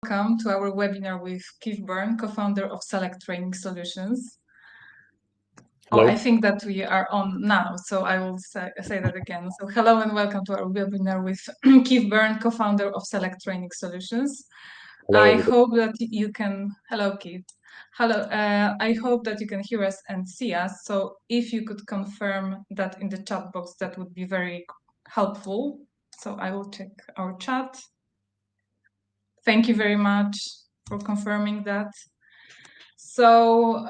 Welcome to our webinar with Keith Byrne, co-founder of Select Training Solutions. Hello. I think that we are on now, so I will say that again. So hello and welcome to our webinar with Keith Byrne, co-founder of Select Training Solutions. Hello, I everybody. hope that you can, hello Keith. Hello, I hope that you can hear us and see us. So if you could confirm that in the chat box, that would be very helpful. So I will check our chat. Thank you very much for confirming that. So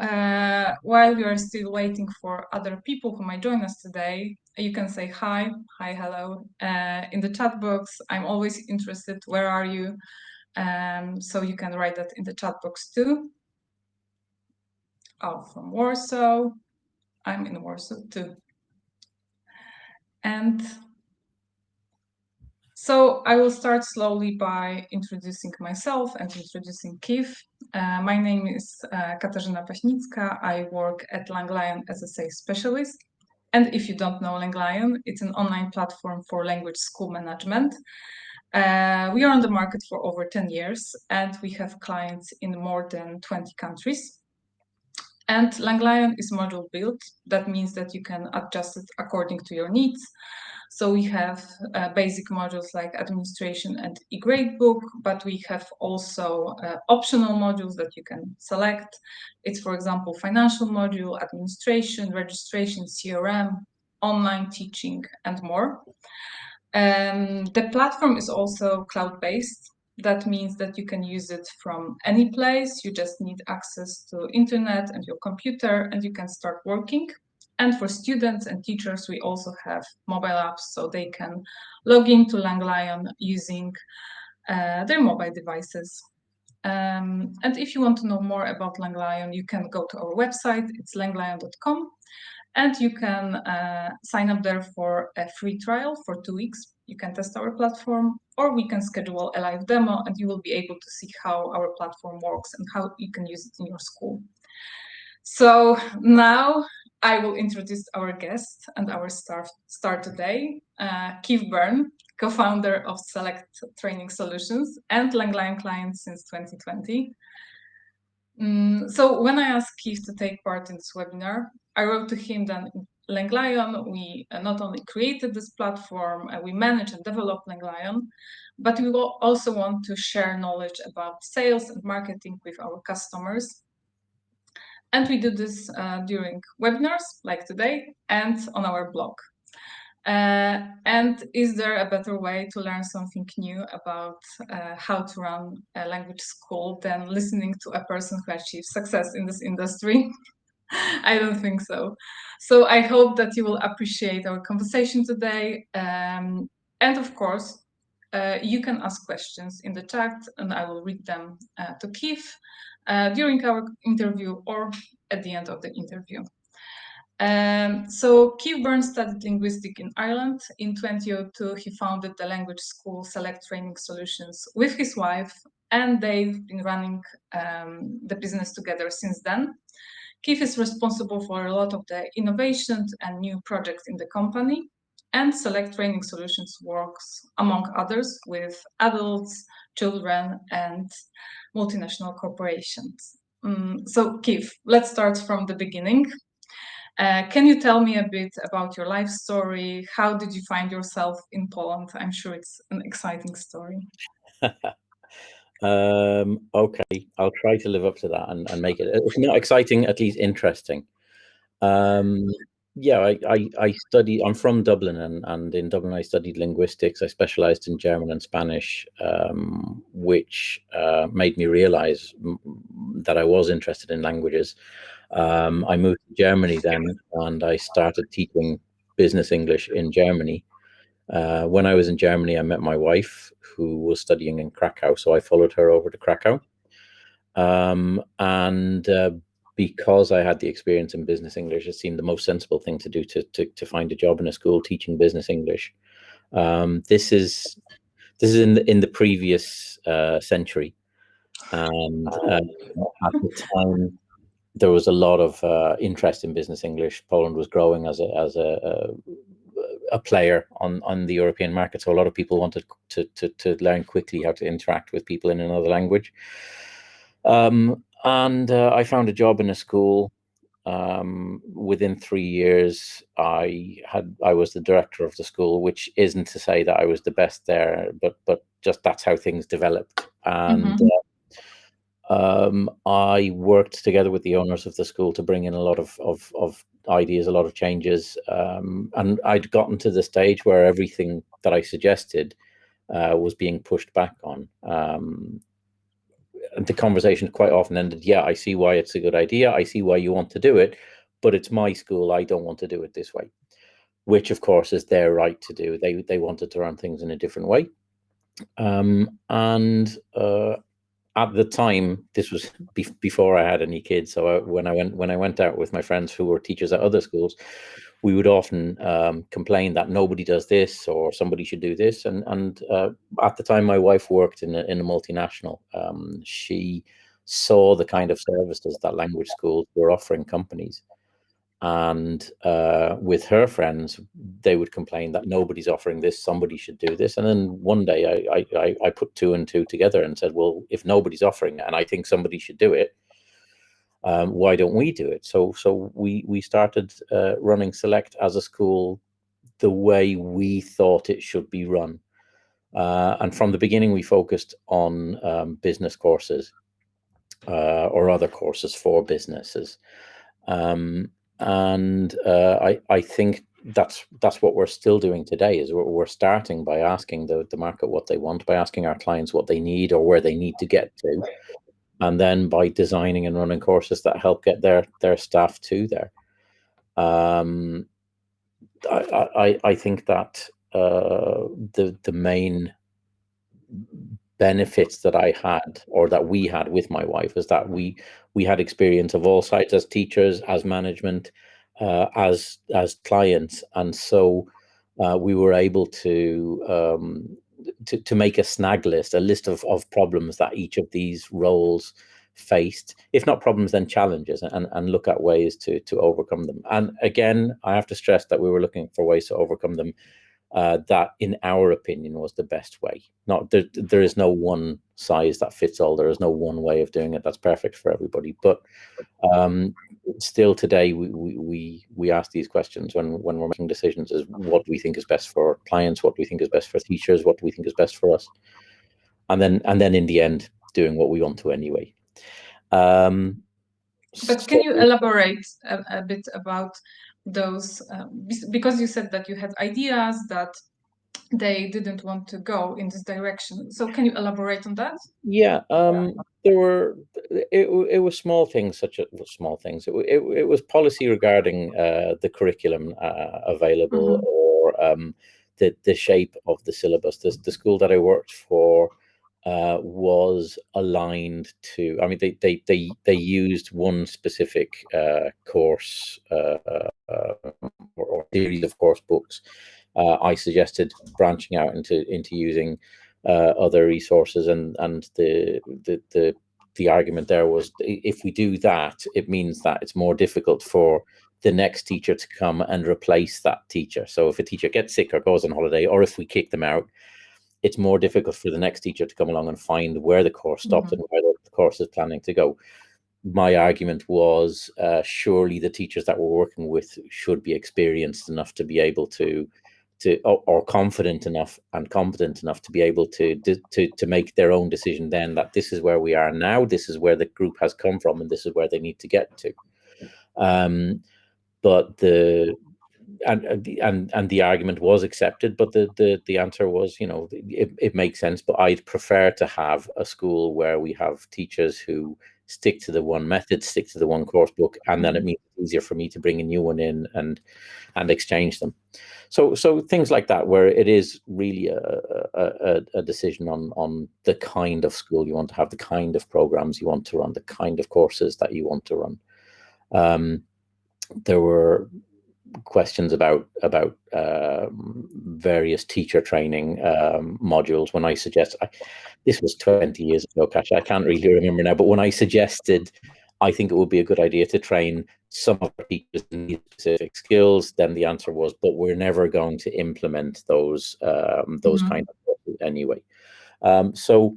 while we are still waiting for other people who might join us today, you can say hi, hello in the chat box. I'm always interested, where are you? So you can write that in the chat box too. Oh, from Warsaw. I'm in Warsaw too. And so I will start slowly by introducing myself and introducing Keith. My name is Katarzyna Paśnicka. I work at Lang Lion as a sales specialist. And if you don't know Lang Lion, it's an online platform for language school management. We are on the market for over 10 years, and we have clients in more than 20 countries. And Lang Lion is module built. That means that you can adjust it according to your needs. So we have basic modules like administration and e-gradebook, but we have also optional modules that you can select. It's, for example, financial module, administration, registration, CRM, online teaching, and more. The platform is also cloud-based. That means that you can use it from any place. You just need access to internet and your computer, and you can start working. And for students and teachers, we also have mobile apps, so they can log into Lang Lion using their mobile devices. And if you want to know more about Lang Lion, you can go to our website. It's langlion.com. And you can sign up there for a free trial for 2 weeks. You can test our platform, or we can schedule a live demo, and you will be able to see how our platform works and how you can use it in your school. So now I will introduce our guest and our star today, Keith Byrne, co-founder of Select Training Solutions and Lang Lion client since 2020. So when I asked Keith to take part in this webinar, I wrote to him that Lang Lion, we not only created this platform, we manage and develop Lang Lion, but we will also want to share knowledge about sales and marketing with our customers. And we do this during webinars like today and on our blog. And is there a better way to learn something new about how to run a language school than listening to a person who achieves success in this industry? I don't think so. So I hope that you will appreciate our conversation today. And of course, you can ask questions in the chat and I will read them to Keith during our interview or at the end of the interview. So Keith Byrne studied linguistics in Ireland. In 2002, he founded the language school Select Training Solutions with his wife, and they've been running the business together since then. Keith is responsible for a lot of the innovations and new projects in the company, and Select Training Solutions works, among others, with adults, children, and multinational corporations. So Keith, let's start from the beginning. Can you tell me a bit about your life story? How did you find yourself in Poland? I'm sure it's an exciting story. Okay, I'll try to live up to that and make it, if not exciting, at least interesting. Yeah, I study, I'm from Dublin, and in Dublin I studied linguistics. I specialized in German and Spanish, which made me realize that I was interested in languages. I moved to Germany then, and I started teaching business English in Germany. When I was in Germany, I met my wife, who was studying in Krakow, so I followed her over to Krakow. Because I had the experience in business English, it seemed the most sensible thing to do to find a job in a school teaching business English. This is in the previous century, and at the time there was a lot of interest in business English. Poland was growing as a a player on the European market. So a lot of people wanted to learn quickly how to interact with people in another language. And I found a job in a school. Within 3 years, I was the director of the school, which isn't to say that I was the best there, but just that's how things developed. And I worked together with the owners of the school to bring in a lot of ideas, a lot of changes. And I'd gotten to the stage where everything that I suggested was being pushed back on. And the conversation quite often ended, yeah, I see why it's a good idea. I see why you want to do it, but it's my school. I don't want to do it this way, which of course is their right to do. They wanted to run things in a different way. At the time, this was before I had any kids. So when I went out with my friends who were teachers at other schools, we would often complain that nobody does this or somebody should do this. And at the time, my wife worked in a multinational. She saw the kind of services that language schools were offering companies. And with her friends, they would complain that nobody's offering this, somebody should do this. And then one day I put two and two together and said, well, if nobody's offering it and I think somebody should do it, why don't we do it? So we started running Select as a school the way we thought it should be run. And from the beginning, we focused on business courses or other courses for businesses. I think that's what we're still doing today. Is we're starting by asking the market what they want, by asking our clients what they need or where they need to get to, and then by designing and running courses that help get their staff to there. I think that the main benefits that I had, or that we had with my wife, is that we had experience of all sides, as teachers, as management, as clients, and so we were able to make a snag list, a list of problems that each of these roles faced, if not problems, then challenges, and look at ways to overcome them. And again, I have to stress that we were looking for ways to overcome them that, in our opinion, was the best way. Not there is no one size that fits all. There is no one way of doing it that's perfect for everybody. But still today, we ask these questions when we're making decisions: is what we think is best for clients, what we think is best for teachers, what we think is best for us, and then in the end, doing what we want to anyway. But can you elaborate a bit about those, because you said that you had ideas that they didn't want to go in this direction. So can you elaborate on that? Yeah, there were, it was small things, such as small things. It was policy regarding the curriculum available, or the shape of the syllabus. The school that I worked for was aligned to, I mean, they used one specific course or series of course books. I suggested branching out into using other resources, and the argument there was, if we do that, it means that it's more difficult for the next teacher to come and replace that teacher. So if a teacher gets sick or goes on holiday, or if we kick them out, it's more difficult for the next teacher to come along and find where the course stopped and where the course is planning to go. My argument was, surely the teachers that we're working with should be experienced enough to be able to or confident enough and competent enough to be able to make their own decision then, that this is where we are now, this is where the group has come from, and this is where they need to get to. But the argument was accepted, but the answer was, you know, it makes sense, but I'd prefer to have a school where we have teachers who stick to the one method, stick to the one course book, and then it means it's easier for me to bring a new one in and exchange them. So things like that, where it is really a decision on the kind of school you want to have, the kind of programs you want to run, the kind of courses that you want to run. There were questions about various teacher training modules. When I suggest, this was 20 years ago, Kasia, I can't really remember now, but when I suggested I think it would be a good idea to train some of our teachers in these specific skills. Then the answer was, but we're never going to implement those kind of courses anyway. So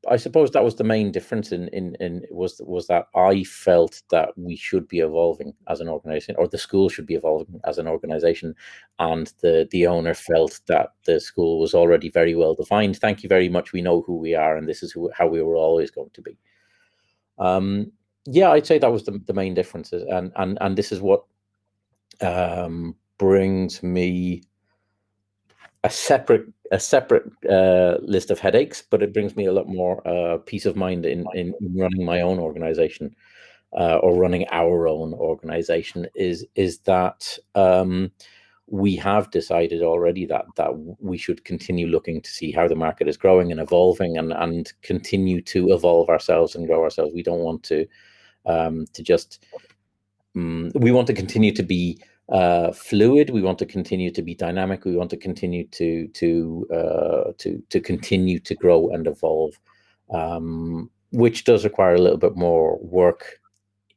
I suppose that was the main difference was that I felt that we should be evolving as an organization, or the school should be evolving as an organization, and the owner felt that the school was already very well defined. Thank you very much. We know who we are, and this is how we were always going to be. Yeah, I'd say that was the main differences, and this is what brings me a separate list of headaches, but it brings me a lot more peace of mind in running my own organization, or running our own organization. Is that we have decided already that we should continue looking to see how the market is growing and evolving, and continue to evolve ourselves and grow ourselves. We don't want to just we want to continue to be fluid. We want to continue to be dynamic. We want to continue to continue to grow and evolve, which does require a little bit more work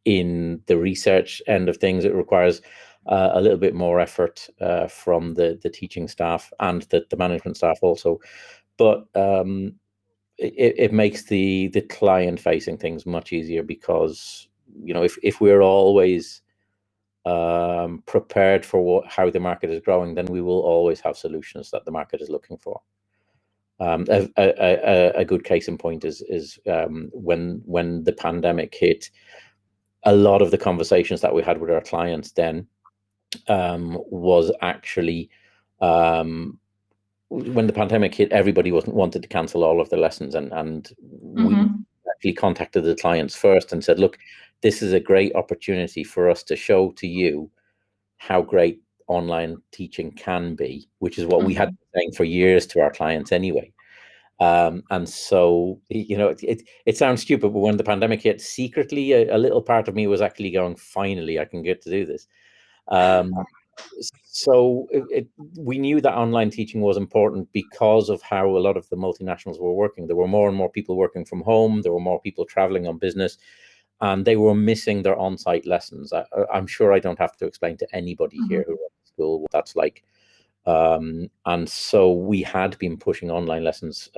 in the research end of things. It requires a little bit more effort from the teaching staff and the management staff also, but it makes the client facing things much easier, because if we're always prepared for how the market is growing, then we will always have solutions that the market is looking for. A good case in point is when the pandemic hit. A lot of the conversations that we had with our clients then was actually when the pandemic hit, everybody wanted to cancel all of their lessons, and we actually contacted the clients first and said, look, this is a great opportunity for us to show to you how great online teaching can be, which is what we had been saying for years to our clients anyway. And so, it sounds stupid, but when the pandemic hit, secretly, a little part of me was actually going, finally, I can get to do this. So we knew that online teaching was important because of how a lot of the multinationals were working. There were more and more people working from home. There were more people traveling on business, and they were missing their on-site lessons. I'm sure I don't have to explain to anybody here who runs school what that's like. And so we had been pushing online lessons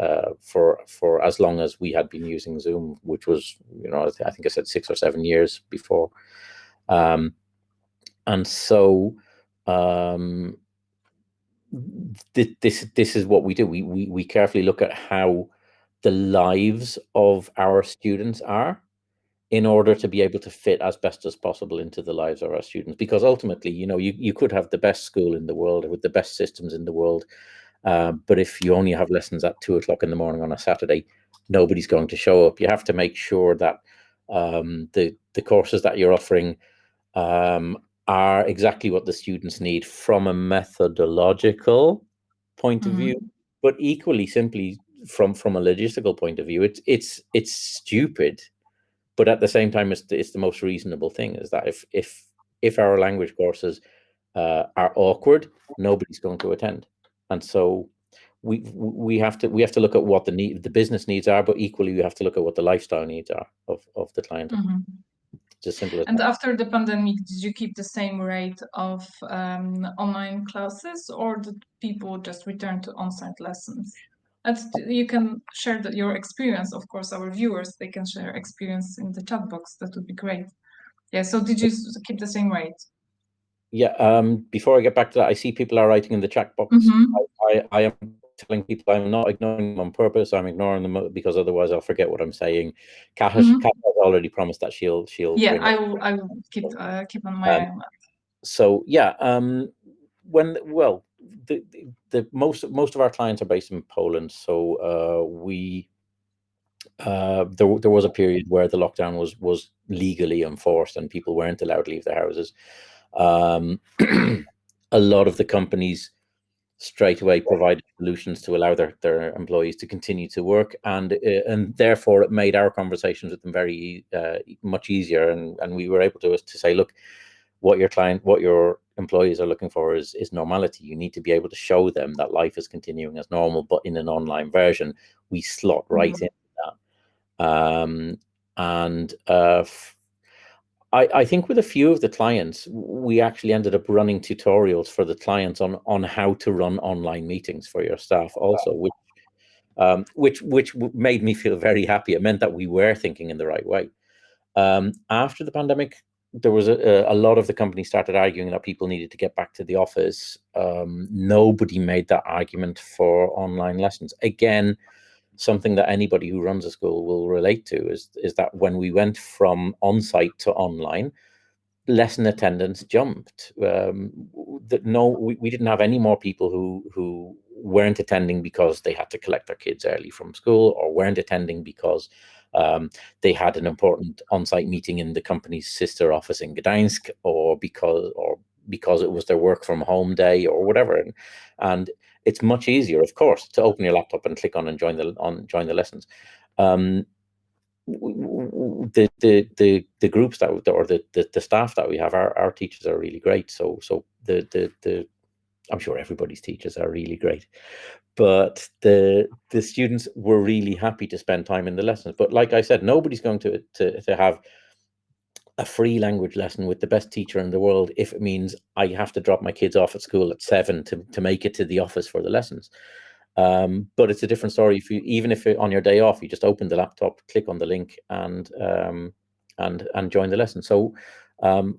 for as long as we had been using Zoom, which was, I think I said 6 or 7 years before. And so this is what we do. We carefully look at how the lives of our students are, in order to be able to fit as best as possible into the lives of our students. Because ultimately, you could have the best school in the world with the best systems in the world, but if you only have lessons at 2 o'clock in the morning on a Saturday, nobody's going to show up. You have to make sure that the courses that you're offering are exactly what the students need from a methodological point of view, but equally simply from a logistical point of view. It's stupid, but at the same time, it's the most reasonable thing, is that if our language courses are awkward, nobody's going to attend. And so we have to look at what the business needs are, but equally we have to look at what the lifestyle needs are of the client. It's as simple as And that. after the pandemic, did you keep the same rate of online classes, or did people just return to on-site lessons? And you can share your experience. Of course, our viewers, they can share experience in the chat box. That would be great. Yeah, so did you keep the same rate? Yeah, before I get back to that, I see people are writing in the chat box. I am telling people I'm not ignoring them on purpose. I'm ignoring them because otherwise I'll forget what I'm saying. Kat has already promised that she'll. Yeah, I will keep on my eye on that. So yeah, the most of our clients are based in Poland, so there was a period where the lockdown was legally enforced and people weren't allowed to leave their houses. A lot of the companies straight away provided solutions to allow their employees to continue to work, and therefore it made our conversations with them very much easier, and we were able to say, look, what your employees are looking for is normality. You need to be able to show them that life is continuing as normal, but in an online version. We slot right into And I think with a few of the clients, we actually ended up running tutorials for the clients on how to run online meetings for your staff also, which made me feel very happy. It meant that we were thinking in the right way. After the pandemic, there was a lot of the companies started arguing that people needed to get back to the office. Nobody made that argument for online lessons. Again, something that anybody who runs a school will relate to is that when we went from on-site to online, lesson attendance jumped. We didn't have any more people who weren't attending because they had to collect their kids early from school, or weren't attending because they had an important on-site meeting in the company's sister office in Gdańsk, or because it was their work from home day or whatever. And it's much easier, of course, to open your laptop and click on and join the lessons. The groups that, or the staff that we have, our teachers are really great. So I'm sure everybody's teachers are really great, but the students were really happy to spend time in the lessons. But like I said, nobody's going to have a free language lesson with the best teacher in the world if it means I have to drop my kids off at school at 7 to make it to the office for the lessons. But it's a different story if even if on your day off you just open the laptop, click on the link, and join the lesson. So one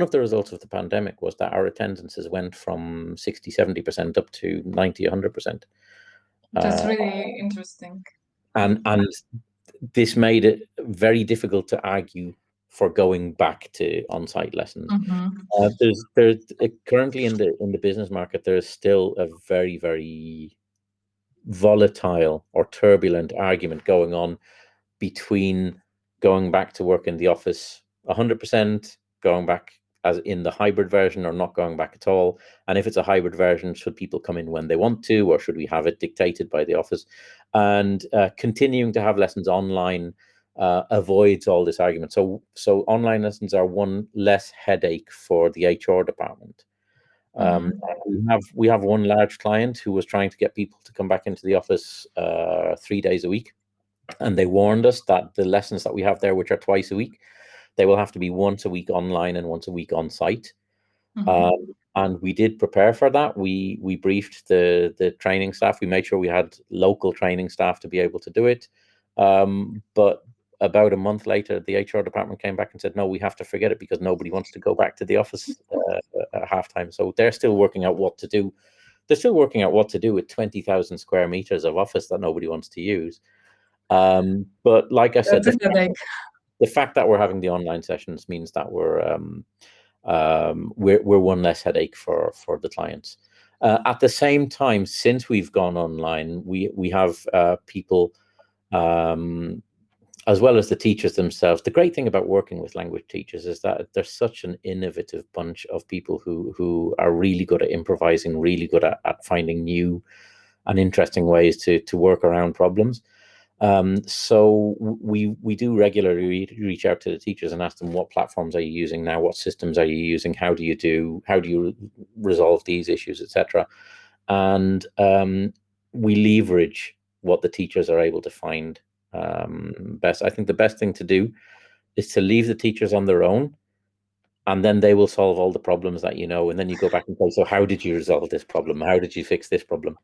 of the results of the pandemic was that our attendances went from 60-70% up to 90-100%. That's really interesting. And this made it very difficult to argue for going back to on-site lessons. There's currently in the business market, there's still a very, very volatile or turbulent argument going on between going back to work in the office 100%, going back as in the hybrid version, or not going back at all. And if it's a hybrid version, should people come in when they want to, or should we have it dictated by the office? And continuing to have lessons online avoids all this argument. So online lessons are one less headache for the HR department. We have one large client who was trying to get people to come back into the office 3 days a week, and they warned us that the lessons that we have there, which are twice a week, they will have to be once a week online and once a week on site. And we did prepare for that. We briefed the training staff. We made sure we had local training staff to be able to do it. But about a month later, the HR department came back and said, no, we have to forget it, because nobody wants to go back to the office at halftime. So they're still working out what to do. They're still working out what to do with 20,000 square meters of office that nobody wants to use. But like I said, the fact that we're having the online sessions means that we're one less headache for the clients. At the same time, since we've gone online, we have people, as well as the teachers themselves. The great thing about working with language teachers is that there's such an innovative bunch of people who are really good at improvising, really good at finding new and interesting ways to work around problems. So we do regularly reach out to the teachers and ask them, what platforms are you using now? What systems are you using? How do you resolve these issues, etc. And we leverage what the teachers are able to find best. I think the best thing to do is to leave the teachers on their own, and then they will solve all the problems that you know, and then you go back and say, so how did you resolve this problem? How did you fix this problem?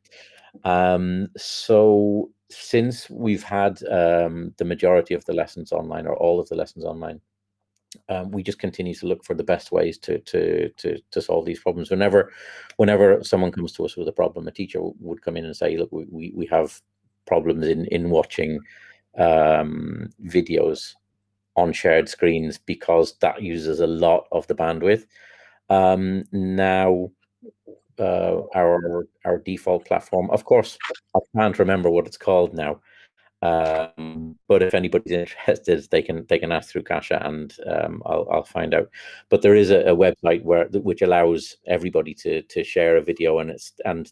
So since we've had the majority of the lessons online, or all of the lessons online, we just continue to look for the best ways to solve these problems. Whenever someone comes to us with a problem, a teacher would come in and say, look, we have problems in watching videos on shared screens, because that uses a lot of the bandwidth. Now our default platform, of course, I can't remember what it's called now, but if anybody's interested, they can ask through Kasia, and I'll find out. But there is a website which allows everybody to share a video, and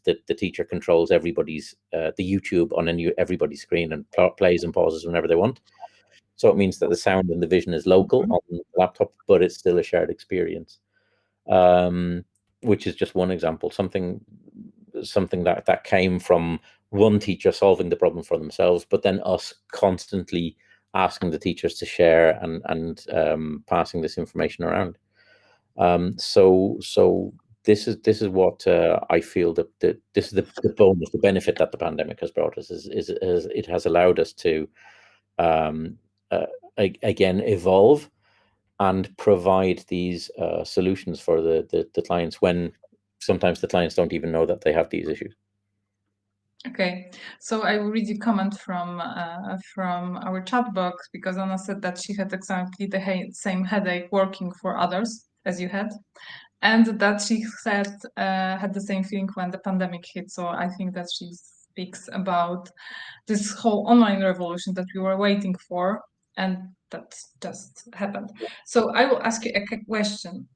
the teacher controls everybody's the YouTube on everybody's screen, and plays and pauses whenever they want. So it means that the sound and the vision is local on the laptop, but it's still a shared experience. Which is just one example, something that came from one teacher solving the problem for themselves, but then us constantly asking the teachers to share and passing this information around. So this is what I feel that this is the bonus, the benefit that the pandemic has brought us is it has allowed us to again evolve and provide these solutions for the clients when sometimes the clients don't even know that they have these issues. Okay, so I will read a comment from our chat box, because Anna said that she had exactly the same headache working for others as you had, and that she had the same feeling when the pandemic hit. So I think that she speaks about this whole online revolution that we were waiting for, and that just happened. So I will ask you a question.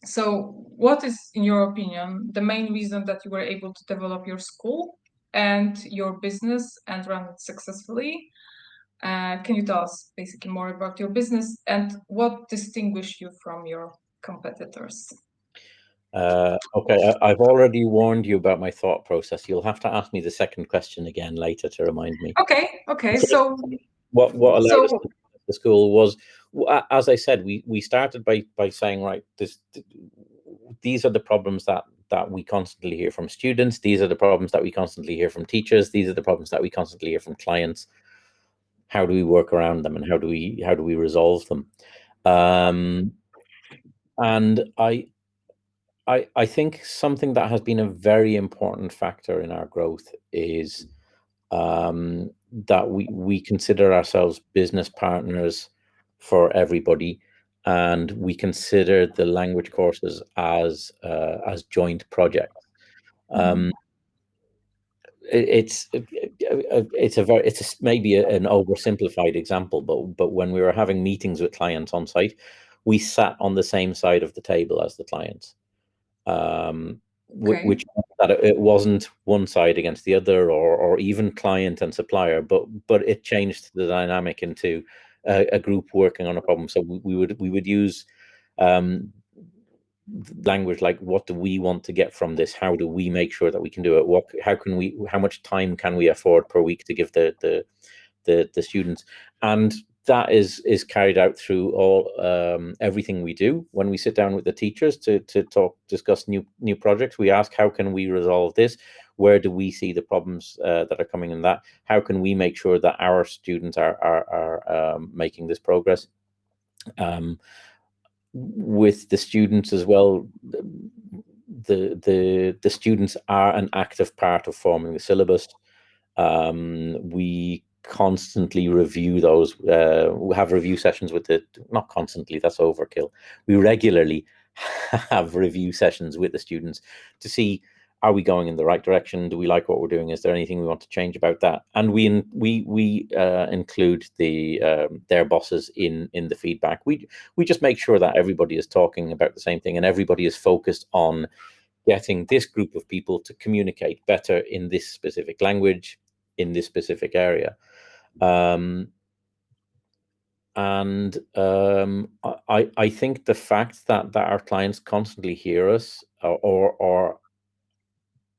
So what is, in your opinion, the main reason that you were able to develop your school and your business and run it successfully? Can you tell us basically more about your business and what distinguishes you from your competitors? Okay, I've already warned you about my thought process. You'll have to ask me the second question again later to remind me. Okay. So what allowed us to the school was, as I said, we started by saying, right, these are the problems that we constantly hear from students. These are the problems that we constantly hear from teachers. These are the problems that we constantly hear from clients. How do we work around them, and how do we resolve them? And I think something that has been a very important factor in our growth is that we consider ourselves business partners for everybody, and we consider the language courses as joint projects. It's maybe an oversimplified example, but when we were having meetings with clients on site, we sat on the same side of the table as the clients. Which that it wasn't one side against the other, or even client and supplier, but it changed the dynamic into a group working on a problem. So we would use language like, what do we want to get from this? How do we make sure that we can do it? How much time can we afford per week to give the students? And that is carried out through all everything we do. When we sit down with the teachers to discuss new projects, we ask, how can we resolve this? Where do we see the problems that are coming in that? How can we make sure that our students are making this progress? With the students as well, the students are an active part of forming the syllabus. We constantly review those. We have review sessions with not constantly, that's overkill. We regularly have review sessions with the students to see, are we going in the right direction? Do we like what we're doing? Is there anything we want to change about that? And we include their bosses in the feedback. We just make sure that everybody is talking about the same thing, and everybody is focused on getting this group of people to communicate better in this specific language, in this specific area. I think the fact that our clients constantly hear us or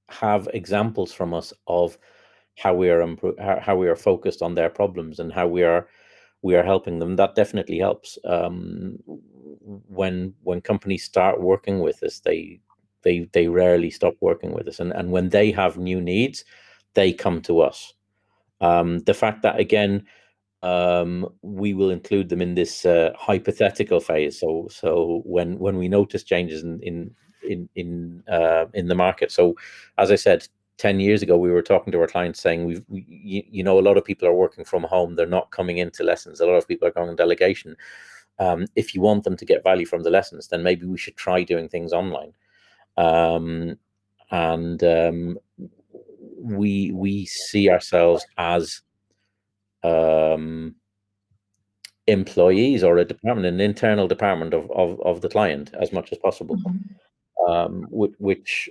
have examples from us of how we are focused on their problems and how we are helping them, that definitely helps. When companies start working with us, they rarely stop working with us, and when they have new needs, they come to us. The fact that, again, we will include them in this hypothetical phase. So when we notice changes in the market. So as I said, 10 years ago, we were talking to our clients saying, a lot of people are working from home. They're not coming into lessons. A lot of people are going on delegation. If you want them to get value from the lessons, then maybe we should try doing things online. We see ourselves as employees, or a department, an internal department of the client, as much as possible, which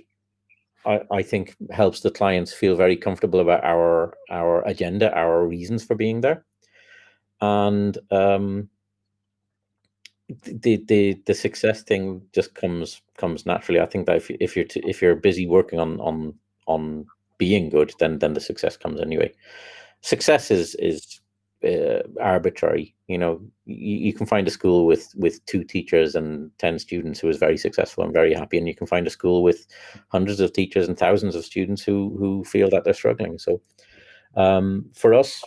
I think helps the clients feel very comfortable about our agenda, our reasons for being there, and the success thing just comes naturally. I think that if you're busy working on being good, then the success comes anyway. Success is arbitrary. You can find a school with 2 teachers and 10 students who is very successful and very happy, and you can find a school with hundreds of teachers and thousands of students who feel that they're struggling. So for us,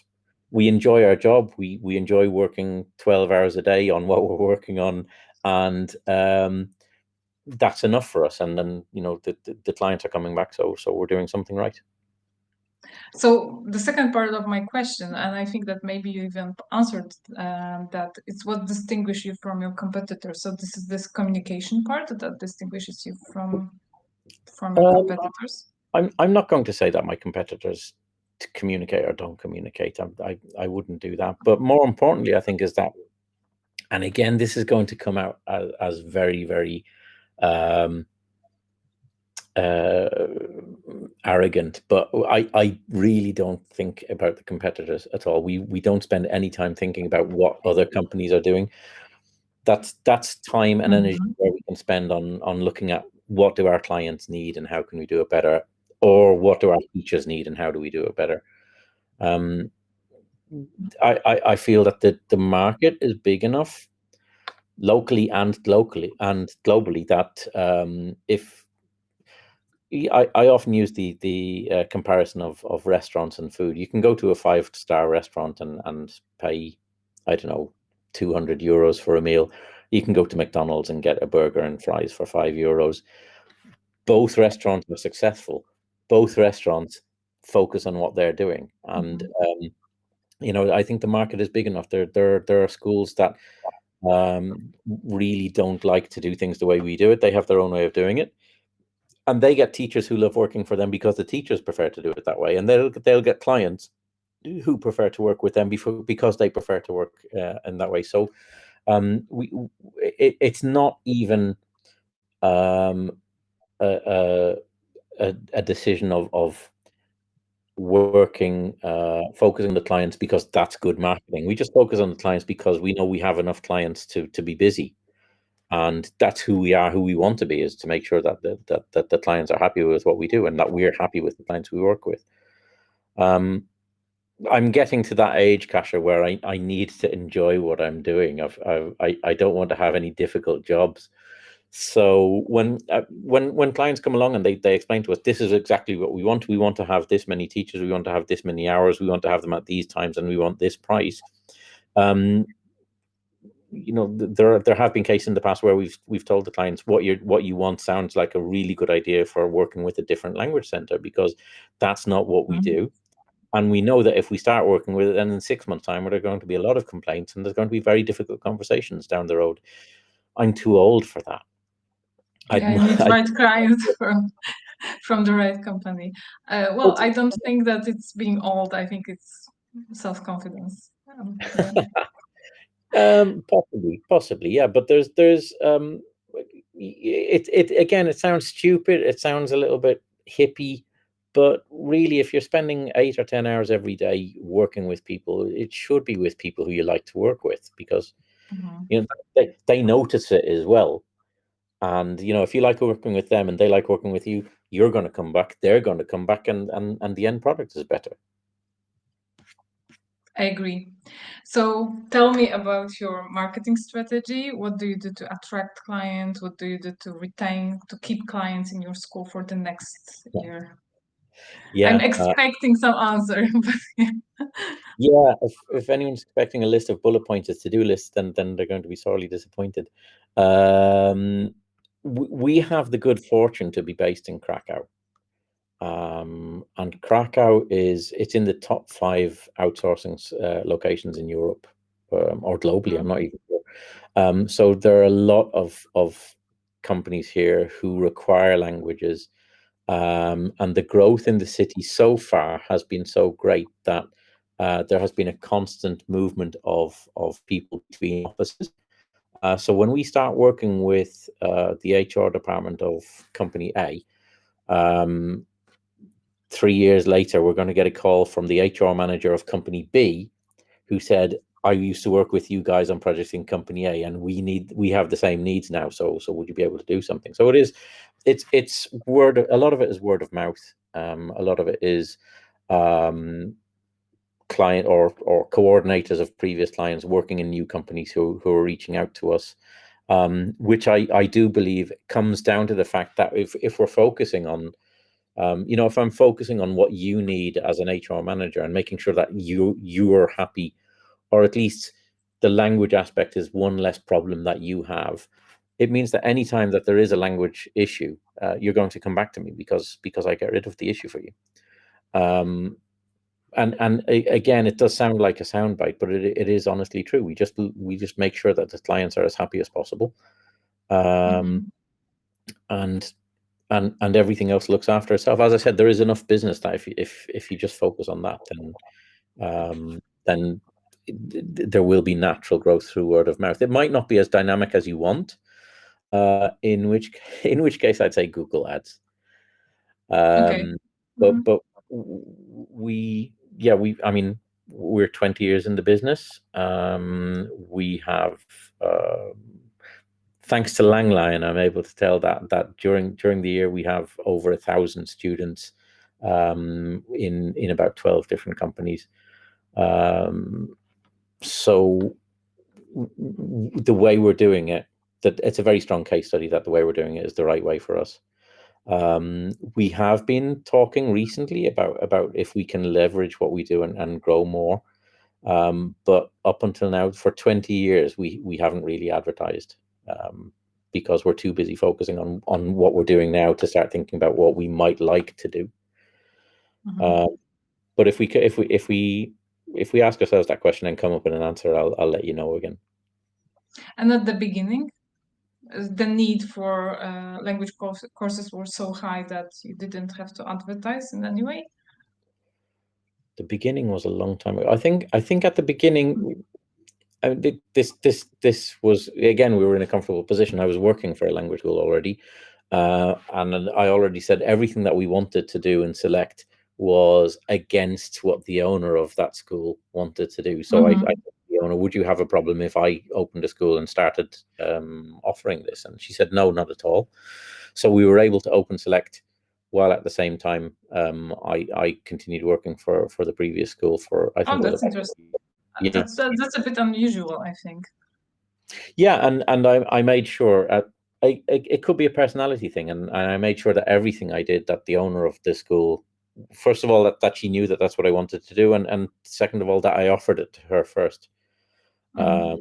we enjoy our job. We enjoy working 12 hours a day on what we're working on, and that's enough for us. And then the clients are coming back, so we're doing something right. So the second part of my question, and I think that maybe you even answered that, it's what distinguishes you from your competitors. So this is this communication part that distinguishes you from your competitors. I'm not going to say that my competitors communicate or don't communicate. I wouldn't do that. But more importantly, I think is that, and again, this is going to come out as very, very arrogant, but I really don't think about the competitors at all. We don't spend any time thinking about what other companies are doing. That's time and energy where we can spend on looking at what do our clients need and how can we do it better, or what do our teachers need and how do we do it better. I feel that the market is big enough, locally and globally, that if I often use the comparison of restaurants and food. You can go to a 5-star restaurant and pay, I don't know, 200 euros for a meal. You can go to McDonald's and get a burger and fries for 5 euros. Both restaurants are successful. Both restaurants focus on what they're doing, and I think the market is big enough. There are schools that really don't like to do things the way we do it. They have their own way of doing it. And they get teachers who love working for them because the teachers prefer to do it that way, and they'll get clients who prefer to work with them because they prefer to work in that way. So it's not even a decision of working, focusing on the clients because that's good marketing. We just focus on the clients because we know we have enough clients to be busy. And that's who we are, who we want to be, is to make sure that the clients are happy with what we do and that we're happy with the clients we work with. I'm getting to that age, Kasia, where I need to enjoy what I'm doing. I don't want to have any difficult jobs. So when clients come along and they explain to us, this is exactly what we want to have this many teachers, we want to have this many hours, we want to have them at these times, and we want this price. There have been cases in the past where we've told the clients what you want sounds like a really good idea for working with a different language center, because that's not what we do. And we know that if we start working with it, then in 6 months' time, there are going to be a lot of complaints and there's going to be very difficult conversations down the road. I'm too old for that. You need right clients from the right company. Well, I don't think that it's being old. I think it's self-confidence. Possibly, yeah. But there's it sounds stupid. It sounds a little bit hippie, but really, if you're spending 8 or 10 hours every day working with people, it should be with people who you like to work with, because they notice it as well. And if you like working with them and they like working with you, you're going to come back. They're going to come back, and the end product is better. I agree. So tell me about your marketing strategy. What do you do to attract clients? What do you do to keep clients in your school for the next year? Yeah, I'm expecting some answer. Yeah, if anyone's expecting a list of bullet points, a to-do list, then they're going to be sorely disappointed. We have the good fortune to be based in Krakow. And Krakow it's in the top 5 outsourcing locations in Europe, or globally. I'm not even sure. So there are a lot of companies here who require languages, and the growth in the city so far has been so great that there has been a constant movement of people between offices. So when we start working with the HR department of company A, 3 years later, we're going to get a call from the HR manager of company B, who said, I used to work with you guys on projects in company A, and we have the same needs now. So would you be able to do something? So it's word. A lot of it is word of mouth. A lot of it is client or coordinators of previous clients working in new companies who are reaching out to us, which I do believe comes down to the fact that if we're focusing on, if I'm focusing on what you need as an HR manager and making sure that you are happy, or at least the language aspect is one less problem that you have, it means that any time that there is a language issue, you're going to come back to me because I get rid of the issue for you. And again, it does sound like a soundbite, but it is honestly true. We just make sure that the clients are as happy as possible, and everything else looks after itself. As I said, there is enough business that if you just focus on that, then there will be natural growth through word of mouth. It might not be as dynamic as you want, in which case I'd say Google Ads. Okay. But I mean, we're 20 years in the business. We have, thanks to Langlion, I'm able to tell that during the year we have over 1,000 students in about 12 different companies. So the way we're doing it, that it's a very strong case study that the way we're doing it is the right way for us. We have been talking recently about if we can leverage what we do and grow more. But up until now, for 20 years, we haven't really advertised, because we're too busy focusing on what we're doing now to start thinking about what we might like to do. But if we ask ourselves that question and come up with an answer, I'll let you know again. And at the beginning, the need for language courses were so high that you didn't have to advertise in any way? The beginning was a long time ago. I think at the beginning, this was, again, we were in a comfortable position. I was working for a language school already, and I already said everything that we wanted to do and select was against what the owner of that school wanted to do. So I said to the owner, would you have a problem if I opened a school and started offering this? And she said, no, not at all. So we were able to open select, while at the same time I continued working for the previous school for, I think, that's interesting. Yeah. That's a bit unusual, I think. Yeah, and I made sure it could be a personality thing, and I made sure that everything I did, that the owner of the school, first of all, that she knew that that's what I wanted to do, and second of all, that I offered it to her first. I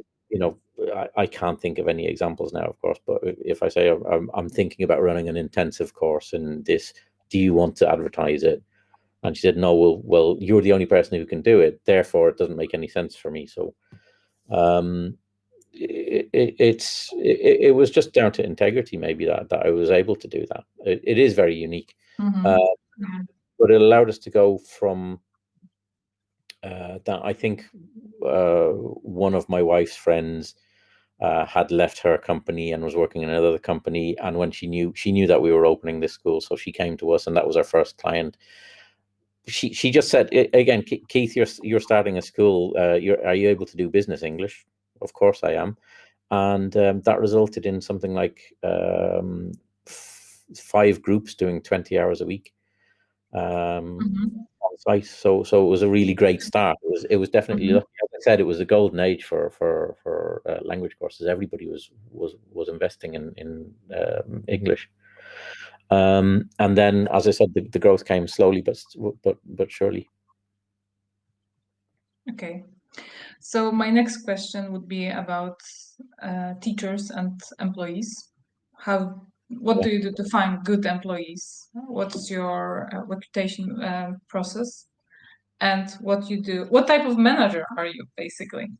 can't think of any examples now, of course, but if I say I'm thinking about running an intensive course in this, do you want to advertise it? And she said, no. Well, you're the only person who can do it, therefore it doesn't make any sense for me. So it was just down to integrity, maybe, that I was able to do that. It is very unique, but it allowed us to go from that. I think one of my wife's friends had left her company and was working in another company, and when she knew that we were opening this school, so she came to us, and that was our first client. She just said, again, Keith, you're starting a school. Are you able to do business English? Of course I am. And that resulted in something like 5 groups doing 20 hours a week on site. So it was a really great start. It was definitely, as I said, it was a golden age for language courses. Everybody was investing in English. And then, as I said, the growth came slowly but surely. Okay. So my next question would be about teachers and employees. What do you do to find good employees? What's your reputation process? And what you do? What type of manager are you, basically?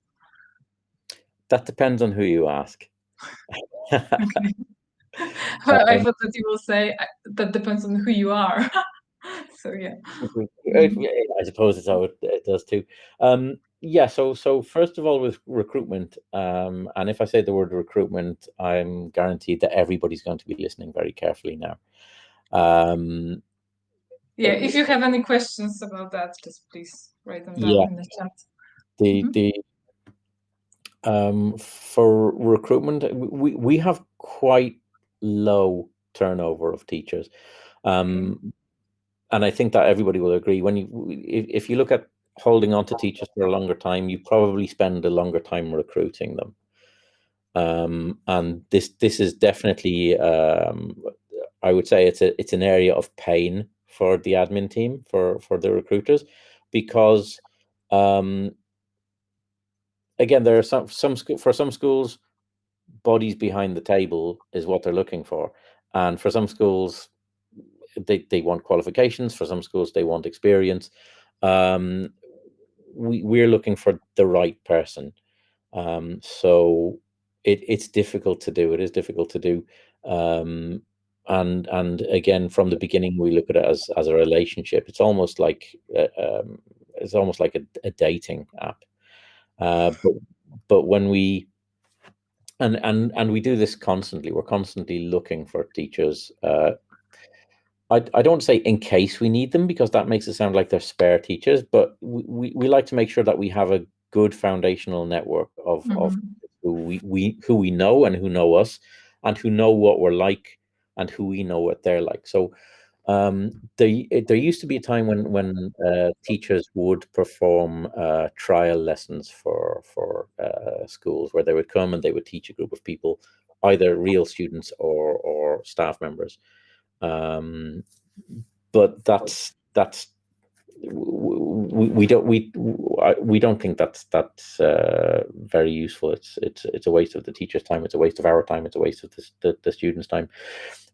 That depends on who you ask. Okay. Well, I thought that you will say that depends on who you are. So yeah. I suppose it's how it does too. Yeah. So first of all, with recruitment, and if I say the word recruitment, I'm guaranteed that everybody's going to be listening very carefully now. Yeah. If you have any questions about that, just please write them down in the chat. For recruitment, we have quite low turnover of teachers, and I think that everybody will agree. If you look at holding on to teachers for a longer time, you probably spend a longer time recruiting them. And this is definitely, I would say it's an area of pain for the admin team, for the recruiters, because again, there are some for some schools, bodies behind the table is what they're looking for, and for some schools they want qualifications, for some schools they want experience. We're looking for the right person. So it's difficult to do. It is difficult to do. And again, from the beginning, we look at it as a relationship. It's almost like a dating app. But when we and we do this constantly. We're constantly looking for teachers. I don't say in case we need them, because that makes it sound like they're spare teachers, but we like to make sure that we have a good foundational network of who we know and who know us, and who know what we're like, and who we know what they're like. So there used to be a time when teachers would perform trial lessons for schools, where they would come and they would teach a group of people, either real students or staff members. But that's we don't think that's very useful. It's a waste of the teacher's time. It's a waste of our time. It's a waste of the students' time.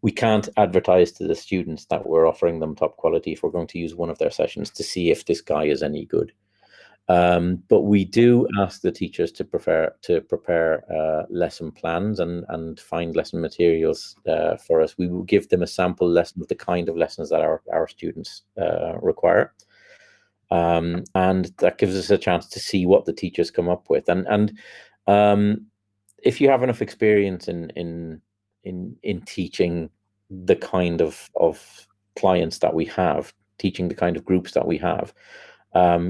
We can't advertise to the students that we're offering them top quality if we're going to use one of their sessions to see if this guy is any good. But we do ask the teachers to prepare lesson plans and find lesson materials for us. We will give them a sample lesson of the kind of lessons that our students require, and that gives us a chance to see what the teachers come up with. And if you have enough experience in teaching the kind of clients that we have, teaching the kind of groups that we have,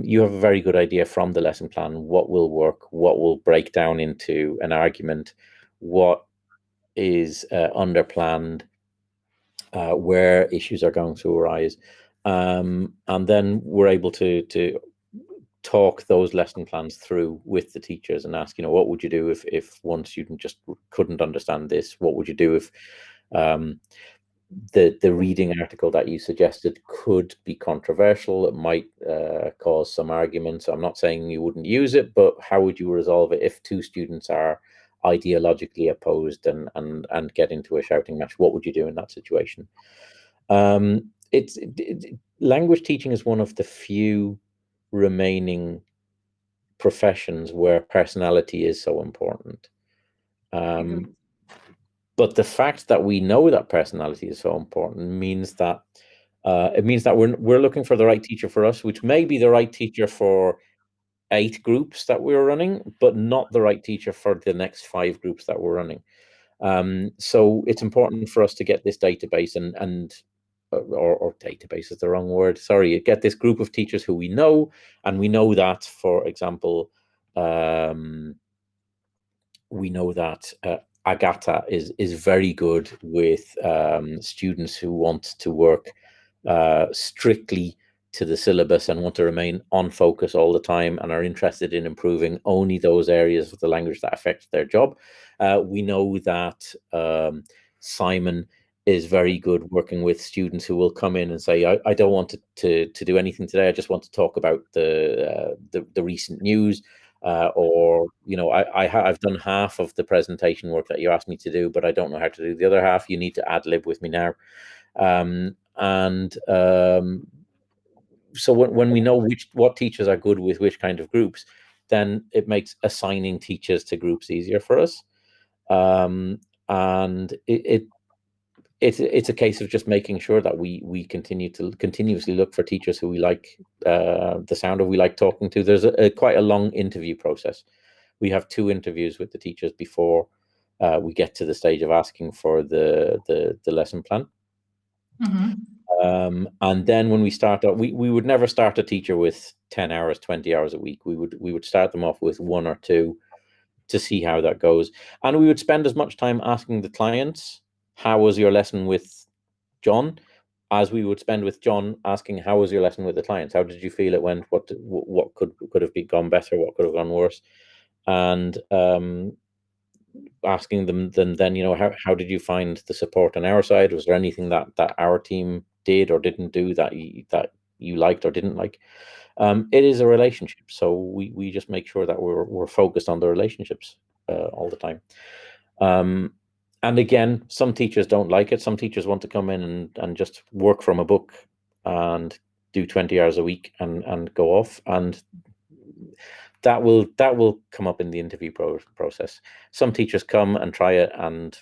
you have a very good idea from the lesson plan what will work, what will break down into an argument, what is underplanned, where issues are going to arise, and then we're able to talk those lesson plans through with the teachers and ask, what would you do if one student just couldn't understand this? What would you do if the reading article that you suggested could be controversial? It might cause some arguments. I'm not saying you wouldn't use it, but how would you resolve it if two students are ideologically opposed and get into a shouting match? What would you do in that situation? Language teaching is one of the few remaining professions where personality is so important. But the fact that we know that personality is so important means that we're looking for the right teacher for us, which may be the right teacher for 8 groups that we're running, but not the right teacher for the next 5 groups that we're running. So it's important for us to get this database or database is the wrong word. Sorry, get this group of teachers who we know, and we know that, for example, we know that Agata is very good with students who want to work strictly to the syllabus and want to remain on focus all the time and are interested in improving only those areas of the language that affect their job. We know that Simon is very good working with students who will come in and say, I don't want to do anything today. I just want to talk about the recent news. Or I've done half of the presentation work that you asked me to do, but I don't know how to do the other half. You need to ad lib with me now. So when we know what teachers are good with which kind of groups, then it makes assigning teachers to groups easier for us. And it's a case of just making sure that we continuously look for teachers who we like the sound of, we like talking to. There's quite a long interview process. We have 2 interviews with the teachers before we get to the stage of asking for the lesson plan. And then when we start out, we would never start a teacher with 10 hours, 20 hours a week. We would start them off with 1 or 2 to see how that goes. And we would spend as much time asking the clients, how was your lesson with John, as we would spend with John asking, how was your lesson with the clients? How did you feel it went? What could have gone better? What could have gone worse? And asking them then, you know, how did you find the support on our side? Was there anything that our team did or didn't do that you liked or didn't like? It is a relationship, so we just make sure that we're focused on the relationships all the time. And again, some teachers don't like it. Some teachers want to come in and just work from a book and do 20 hours a week and go off, and that will come up in the interview process. Some teachers come and try it, and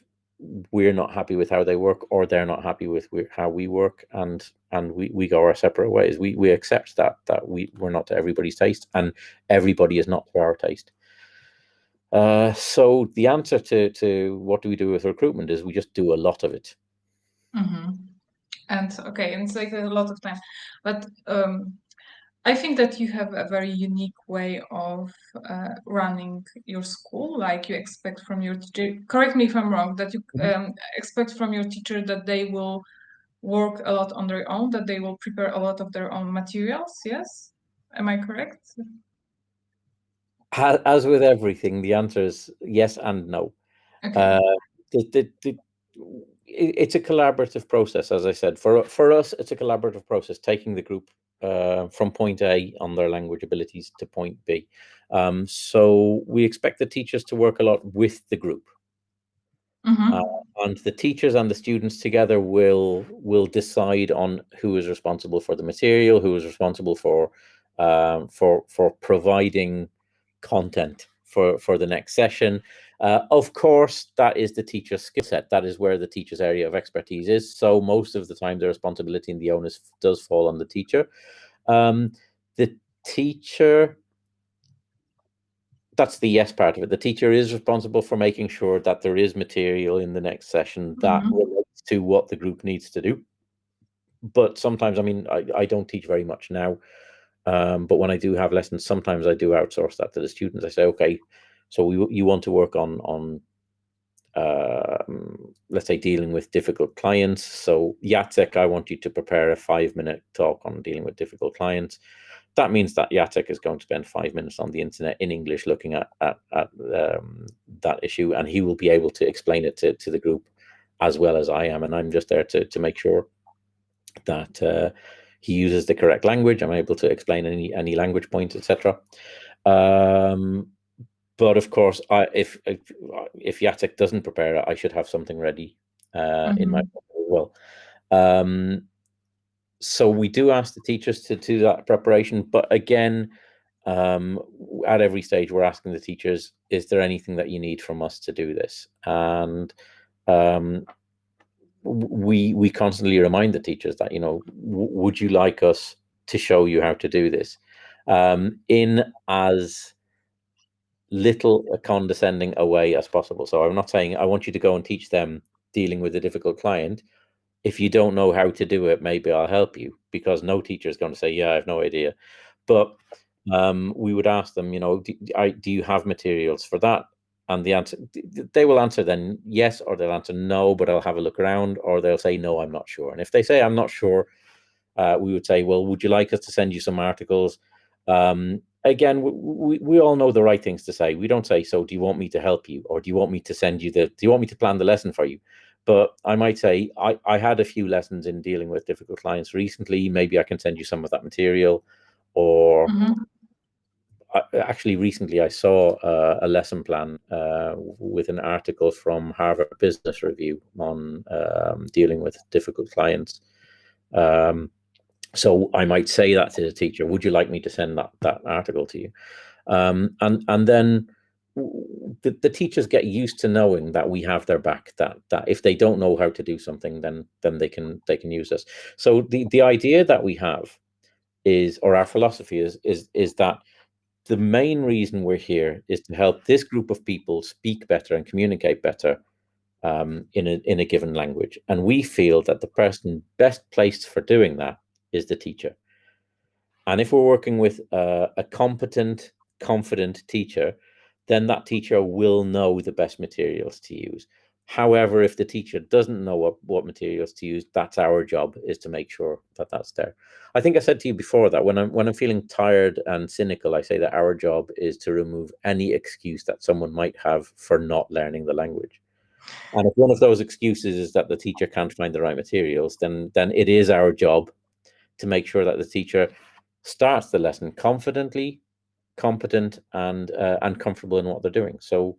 we're not happy with how they work, or they're not happy with how we work, and we go our separate ways. We accept that we're not to everybody's taste, and everybody is not to our taste. So the answer to what do we do with recruitment is we just do a lot of it. Mm-hmm. And okay, and it's like a lot of time, but I think that you have a very unique way of running your school. Like you expect from your teacher, correct me if I'm wrong, that you expect from your teacher that they will work a lot on their own, that they will prepare a lot of their own materials. Yes, am I correct? As with everything, the answer is yes and no. Okay. It's a collaborative process, as I said. For us, it's a collaborative process, taking the group from point A on their language abilities to point B. So we expect the teachers to work a lot with the group. Mm-hmm. And the teachers and the students together will decide on who is responsible for the material, who is responsible for providing content for the next session. Of course, that is the teacher's skill set. That is where the teacher's area of expertise is. So most of the time, the responsibility and the onus does fall on the teacher. The teacher, that's the yes part of it. The teacher is responsible for making sure that there is material in the next session that relates to what the group needs to do. But sometimes, I mean, I don't teach very much now. But when I do have lessons, sometimes I do outsource that to the students. I say, okay, so you want to work on let's say dealing with difficult clients. So Jacek, I want you to prepare a 5-minute talk on dealing with difficult clients. That means that Jacek is going to spend 5 minutes on the internet in English looking at that issue, and he will be able to explain it to the group as well as I am. And I'm just there to make sure that he uses the correct language. I'm able to explain any language points, etc. But of course, if Jacek doesn't prepare it, I should have something ready in my as well. So we do ask the teachers to do that preparation, but again, at every stage, we're asking the teachers, is there anything that you need from us to do this? And we constantly remind the teachers that, you know, would you like us to show you how to do this in as little a condescending a way as possible. So I'm not saying I want you to go and teach them dealing with a difficult client. If you don't know how to do it, maybe I'll help you, because no teacher is going to say, yeah, I have no idea. But we would ask them, you know, do you have materials for that? And the answer, they will answer then yes, or they'll answer no, but I'll have a look around, or they'll say, no, I'm not sure. And if they say, I'm not sure, we would say, well, would you like us to send you some articles? Again, we all know the right things to say. We don't say, so do you want me to help you? Or do you want me to send you do you want me to plan the lesson for you? But I might say, I had a few lessons in dealing with difficult clients recently. Maybe I can send you some of that material. Or actually, recently I saw a lesson plan with an article from Harvard Business Review on dealing with difficult clients. So I might say that to the teacher, would you like me to send that article to you? And then the teachers get used to knowing that we have their back, that if they don't know how to do something, then they can use us. So the idea that we have is, or our philosophy is that the main reason we're here is to help this group of people speak better and communicate better in a given language. And we feel that the person best placed for doing that is the teacher. And if we're working with a competent, confident teacher, then that teacher will know the best materials to use. However, if the teacher doesn't know what materials to use, that's our job, is to make sure that that's there. I think I said to you before that when I'm feeling tired and cynical, I say that our job is to remove any excuse that someone might have for not learning the language. And if one of those excuses is that the teacher can't find the right materials, then it is our job to make sure that the teacher starts the lesson confidently, competent, and comfortable in what they're doing. So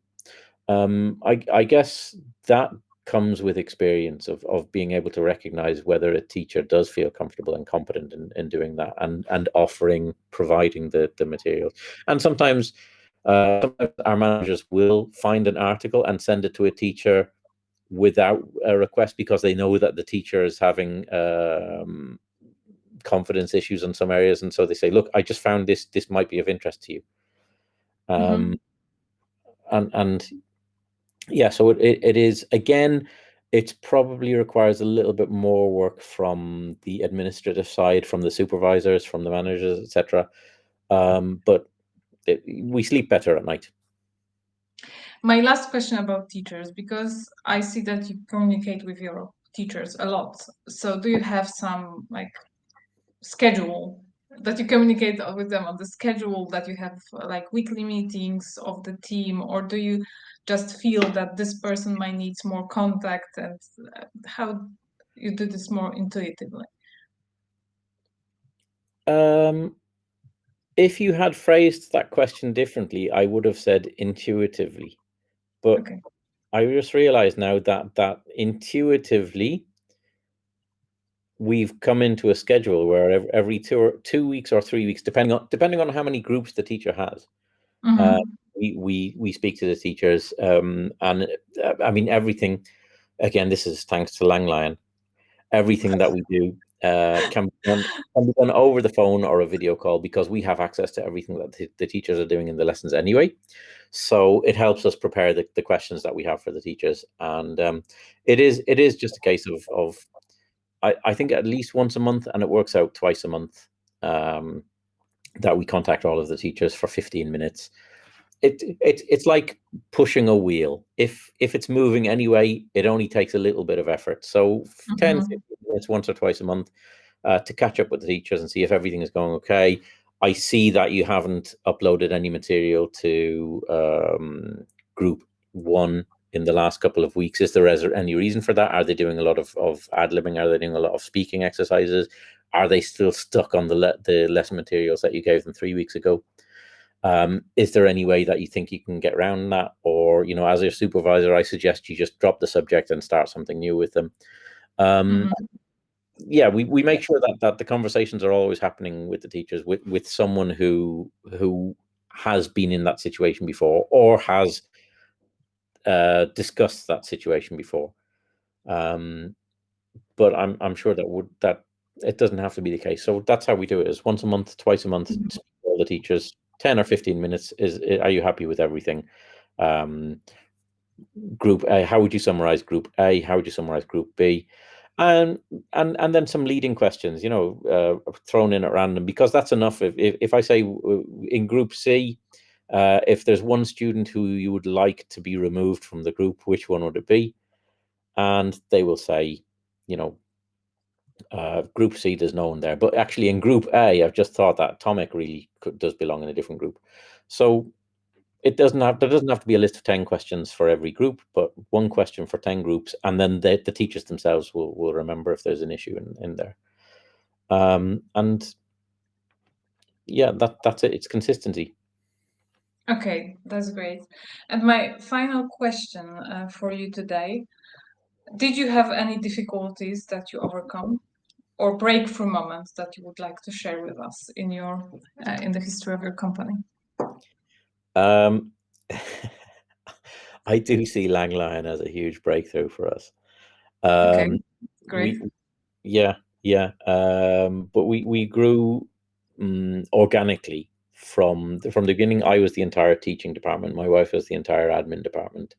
I guess that comes with experience of being able to recognize whether a teacher does feel comfortable and competent in doing that, and providing the materials. And sometimes our managers will find an article and send it to a teacher without a request, because they know that the teacher is having confidence issues in some areas, and so they say, look, I just found this might be of interest to you. And yeah, so it is, again, it probably requires a little bit more work from the administrative side, from the supervisors, from the managers, etc. But we sleep better at night. My last question about teachers, because I see that you communicate with your teachers a lot. So do you have some like schedule that you communicate with them on the schedule, that you have like weekly meetings of the team, or do you just feel that this person might need more contact, and how you do this more intuitively? If you had phrased that question differently, I would have said intuitively. But okay. I just realized now that intuitively we've come into a schedule where every 2 weeks or 3 weeks, depending on how many groups the teacher has, we speak to the teachers, and I mean, everything. Again, this is thanks to Langlion. Everything that we do can be done over the phone or a video call, because we have access to everything that the teachers are doing in the lessons anyway. So it helps us prepare the questions that we have for the teachers, and it is just a case of I think at least once a month, and it works out twice a month, that we contact all of the teachers for 15 minutes. It's like pushing a wheel. If it's moving anyway, it only takes a little bit of effort. So 10, 15 minutes once or twice a month to catch up with the teachers and see if everything is going okay. I see that you haven't uploaded any material to group 1 in the last couple of weeks. Is there any reason for that? Are they doing a lot of ad-libbing? Are they doing a lot of speaking exercises? Are they still stuck on the lesson materials that you gave them 3 weeks ago? Is there any way that you think you can get around that? Or, as your supervisor, I suggest you just drop the subject and start something new with them. Yeah, we make sure that the conversations are always happening with the teachers, with someone who has been in that situation before, or has discussed that situation before. But I'm sure that it doesn't have to be the case. So that's how we do it: is once a month, twice a month, speak to all the teachers, 10 or 15 minutes. Are you happy with everything? Group A, how would you summarize Group A? How would you summarize Group B? And then some leading questions, thrown in at random, because that's enough. If I say in Group C, if there's one student who you would like to be removed from the group, which one would it be? And they will say, Group C, there's no one there. But actually in Group A, I've just thought that Tomek really does belong in a different group. So there doesn't have to be a list of 10 questions for every group, but one question for 10 groups, and then the teachers themselves will remember if there's an issue in there. And yeah, that's it. It's consistency. Okay, that's great. And my final question for you today: did you have any difficulties that you overcome, or breakthrough moments that you would like to share with us in the history of your company? I do see Langlion as a huge breakthrough for us. Okay, great. But we grew organically from the beginning. I was the entire teaching department. My wife was the entire admin department.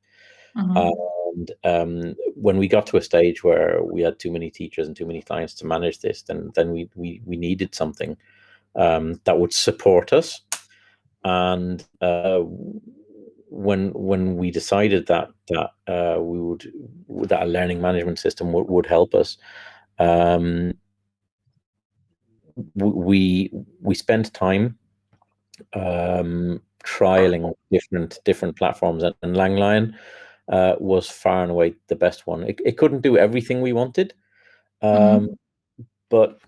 And when we got to a stage where we had too many teachers and too many clients to manage this, then we needed something that would support us. And when we decided that that a learning management system would help us, we spent time trialing different platforms, and Langlion was far and away the best one. It couldn't do everything we wanted, but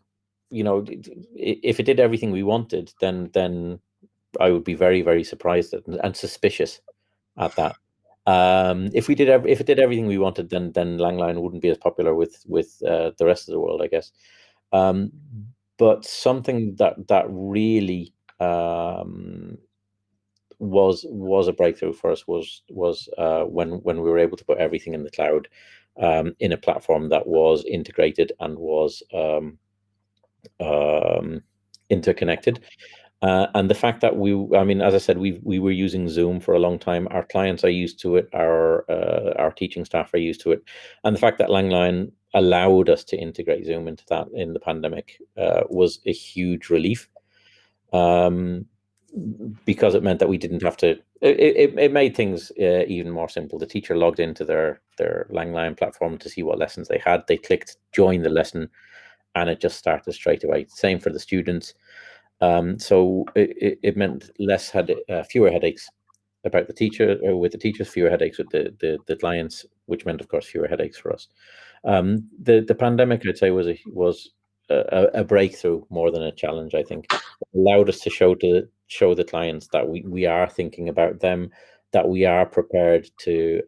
if it did everything we wanted, then I would be very, very surprised and suspicious at that. If it did everything we wanted, then Langlion wouldn't be as popular with the rest of the world, I guess. But something that really was a breakthrough for us was when we were able to put everything in the cloud, in a platform that was integrated and was interconnected. And the fact that as I said, we were using Zoom for a long time. Our clients are used to it. Our teaching staff are used to it. And the fact that Langlion allowed us to integrate Zoom into that in the pandemic was a huge relief, because it meant that we didn't have to. It made things even more simple. The teacher logged into their Langlion platform to see what lessons they had. They clicked join the lesson, and it just started straight away. Same for the students. So it meant fewer headaches about the teacher, with the teachers, fewer headaches with the clients, which meant, of course, fewer headaches for us. The pandemic, I'd say, was a breakthrough more than a challenge. I think it allowed us to show the clients that we are thinking about them, that we are prepared to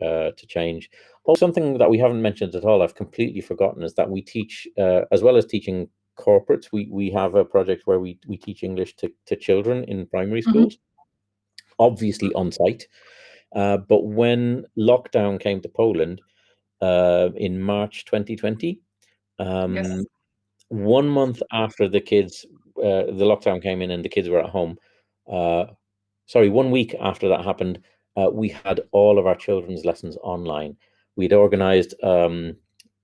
change. Also, something that we haven't mentioned at all, I've completely forgotten, is that we teach, as well as teaching corporates, we have a project where we teach English to children in primary schools, obviously on site. But when lockdown came to Poland in March 2020, Yes. 1 month after the lockdown came in and the kids were at home, 1 week after that happened, we had all of our children's lessons online. We'd organized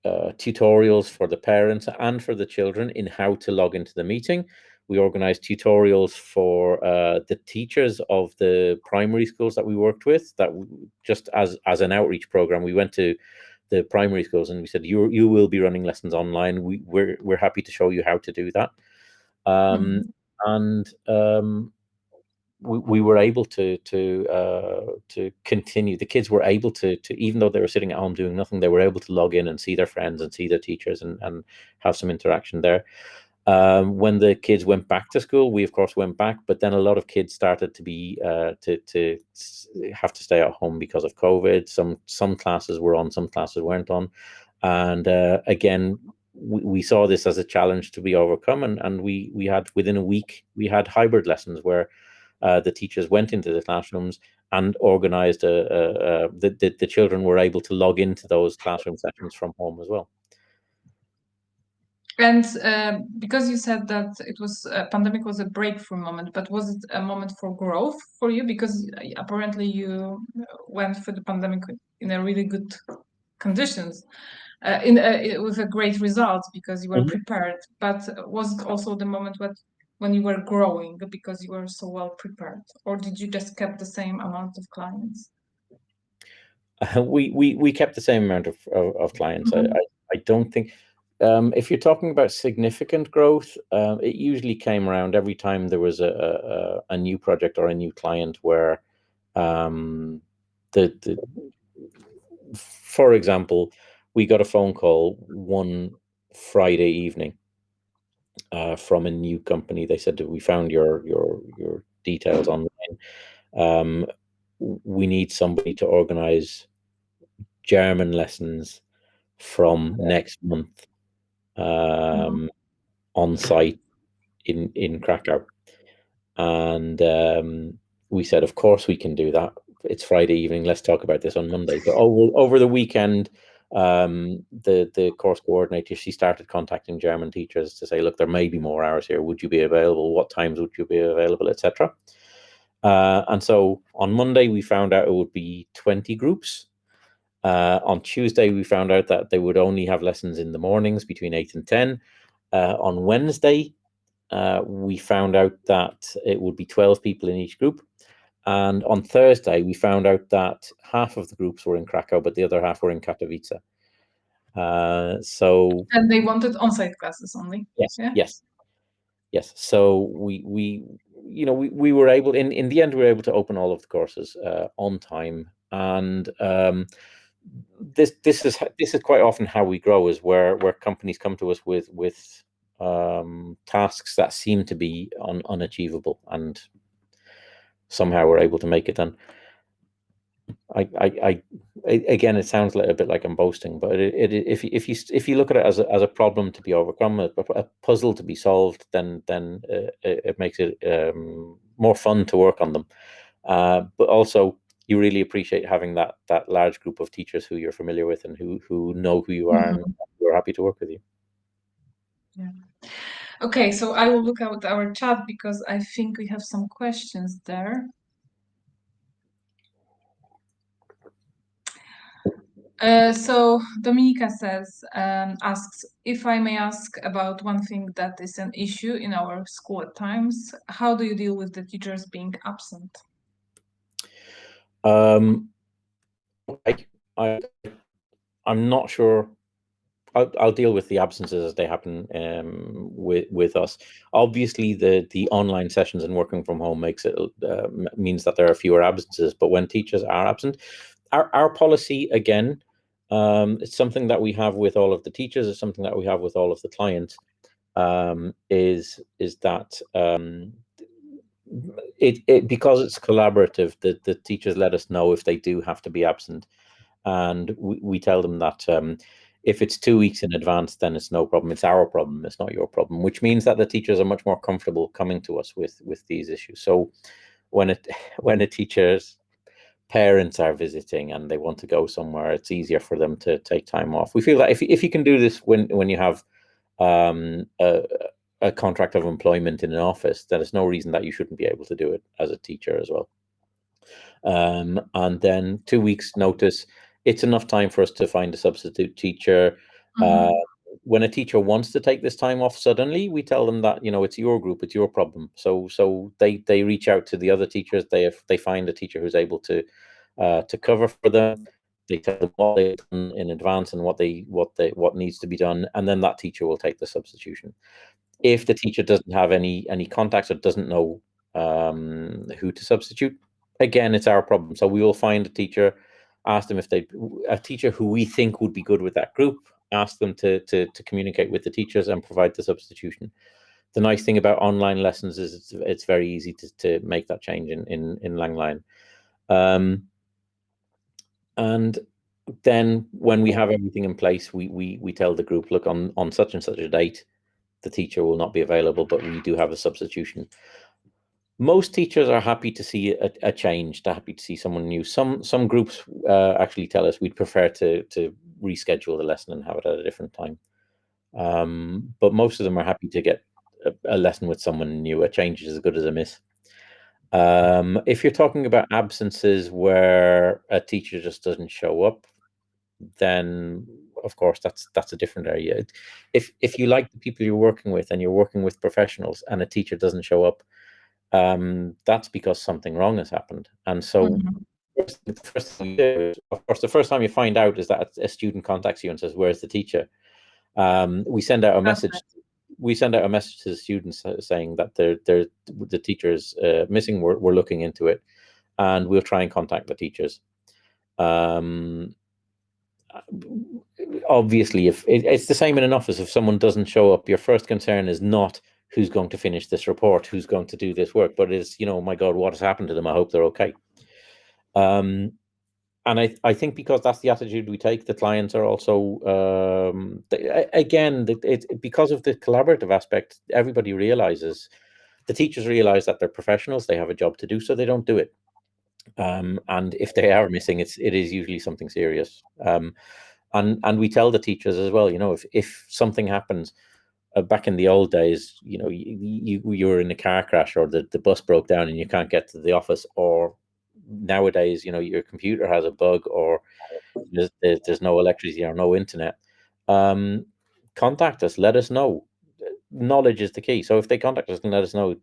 tutorials for the parents and for the children in how to log into the meeting. We organized tutorials for the teachers of the primary schools that we worked with, that just as an outreach program, we went to the primary schools and we said, you will be running lessons online. We're happy to show you how to do that. And we were able to continue. The kids were able to, even though they were sitting at home doing nothing, they were able to log in and see their friends and see their teachers and have some interaction there. When the kids went back to school, we of course went back, but then a lot of kids started to be to have to stay at home because of COVID. Some classes were on, some classes weren't on, and again, we saw this as a challenge to be overcome, and we had, within a week, we had hybrid lessons where the teachers went into the classrooms and organized the children were able to log into those classroom sessions from home as well. And because you said that pandemic was a breakthrough moment, but was it a moment for growth for you? Because apparently you went through the pandemic in a really good conditions, with a great result because you were prepared. But was it also the moment when you were growing because you were so well prepared, or did you just kept the same amount of clients? We kept the same amount of clients. I don't think. If you're talking about significant growth, it usually came around every time there was a new project or a new client where, for example, we got a phone call one Friday evening from a new company. They said that we found your details online. We need somebody to organize German lessons from next month, on site in Krakow. And we said, of course we can do that. It's Friday evening, let's talk about this on Monday. But over the weekend, the course coordinator, she started contacting German teachers to say, look, there may be more hours here, would you be available, what times would you be available, etc. And so on Monday we found out it would be 20 groups. On Tuesday, we found out that they would only have lessons in the mornings between 8 and 10. On Wednesday, we found out that it would be 12 people in each group. And on Thursday, we found out that half of the groups were in Krakow, but the other half were in Katowice. And they wanted on-site classes only. Yes, yeah? yes. So we were able, in the end, we were able to open all of the courses on time. And this is quite often how we grow, is where companies come to us with tasks that seem to be unachievable, and somehow we're able to make it done. Again, it sounds a little bit like I'm boasting, but if you look at it as a problem to be overcome, a puzzle to be solved, then it makes it more fun to work on them. But also, you really appreciate having that large group of teachers who you're familiar with and who know who you are and who are happy to work with you. Yeah. Okay, so I will look at our chat because I think we have some questions there. So Dominika asks, if I may ask about one thing that is an issue in our school at times, how do you deal with the teachers being absent? I'm not sure. I'll deal with the absences as they happen with us. Obviously, the online sessions and working from home means that there are fewer absences. But when teachers are absent, our policy, again, it's something that we have with all of the teachers. It's something that we have with all of the clients. Is that because it's collaborative, the teachers let us know if they do have to be absent, and we tell them that if it's 2 weeks in advance, then it's no problem. It's our problem. It's not your problem, which means that the teachers are much more comfortable coming to us with these issues. So when a teacher's parents are visiting and they want to go somewhere, it's easier for them to take time off. We feel that if you can do this when you have a contract of employment in an office, then there's no reason that you shouldn't be able to do it as a teacher as well. And then 2 weeks notice, it's enough time for us to find a substitute teacher. When a teacher wants to take this time off suddenly, we tell them that, it's your group, it's your problem. So they reach out to the other teachers. They find a teacher who's able to cover for them. They tell them what they've done in advance and what needs to be done, and then that teacher will take the substitution. If the teacher doesn't have any contacts or doesn't know who to substitute, again, it's our problem. So we will find a teacher, ask them if a teacher who we think would be good with that group, ask them to communicate with the teachers and provide the substitution. The nice thing about online lessons is it's very easy to make that change in Langline. And then when we have everything in place, we tell the group, look, on such and such a date, the teacher will not be available, but we do have a substitution. Most teachers are happy to see a change, happy to see someone new. Some groups actually tell us we'd prefer to reschedule the lesson and have it at a different time. But most of them are happy to get a lesson with someone new. A change is as good as a miss. If you're talking about absences where a teacher just doesn't show up, then of course that's a different area. If you like the people you're working with and you're working with professionals and a teacher doesn't show up, that's because something wrong has happened. And so the first thing you do, of course, the first time you find out is that a student contacts you and says, where's the teacher? We send out a message. We send out a message to the students saying that the teacher is missing. We're looking into it, and we'll try and contact the teachers. Obviously, if it's the same in an office, if someone doesn't show up, your first concern is not who's going to finish this report, who's going to do this work, but it's, oh my God, what has happened to them? I hope they're okay. And I think because that's the attitude we take, the clients are also, because of the collaborative aspect, everybody realizes, the teachers realize that they're professionals, they have a job to do, so they don't do it. And if they are missing, it is usually something serious. And we tell the teachers as well, if something happens, back in the old days, you were in a car crash, or the bus broke down and you can't get to the office, or nowadays, your computer has a bug, or there's no electricity or no internet. Contact us, let us know. knowledge is the key. So if they contact us and let us know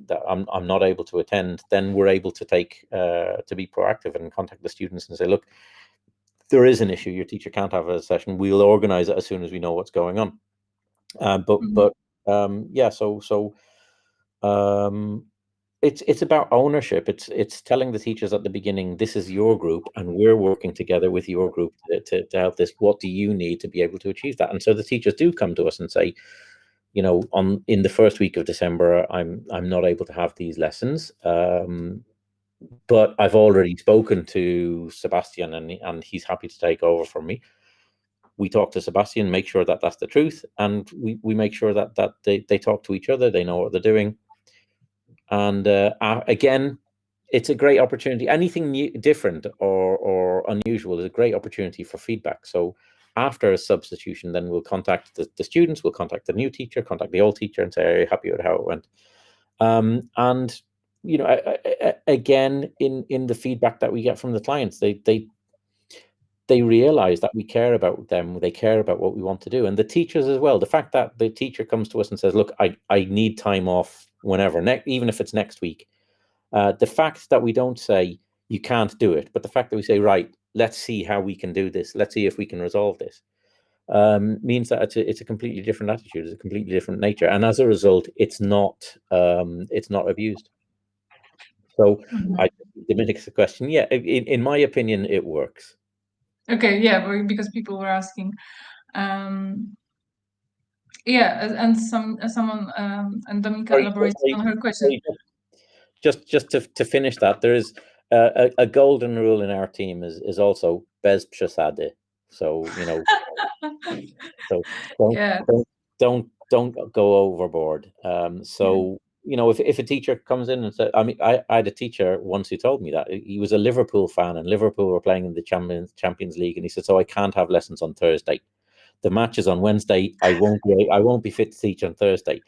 that I'm not able to attend, then we're able to take to be proactive and contact the students and say, look, there is an issue. Your teacher can't have a session. We'll organize it as soon as we know what's going on. Yeah. It's about ownership. It's telling the teachers at the beginning, this is your group, and we're working together with your group to help this. What do you need to be able to achieve that? And so the teachers do come to us and say, you know, in the first week of December, I'm not able to have these lessons, but I've already spoken to Sebastian, and he's happy to take over for me. We talk to Sebastian, make sure that that's the truth, and we make sure that they talk to each other, they know what they're doing. And again, it's a great opportunity. Anything new, different or unusual is a great opportunity for feedback. So after a substitution, then we'll contact the students, we'll contact the new teacher, contact the old teacher and say, are you happy with how it went? And, you know, again, in the feedback that we get from the clients, they realize that we care about them, they care about what we want to do. And the teachers as well, the fact that the teacher comes to us and says, look, I need time off whenever, even if it's next week. The fact that we don't say you can't do it, but the fact that we say, right, let's see how we can do this, let's see if we can resolve this, means that it's a completely different attitude, it's a completely different nature, and as a result, it's not abused. So Dominic's question, yeah, in my opinion, it works. Okay, yeah, because people were asking. Yeah, and someone and Dominika elaborates on her question. Just to finish that, there is a golden rule in our team is also bez przesady. So, you know, so don't go overboard. So, you know, if a teacher comes in and said, I mean, I had a teacher once who told me that he was a Liverpool fan and Liverpool were playing in the Champions League, and he said, so I can't have lessons on Thursday. The match is on Wednesday. I won't be fit to teach on Thursday.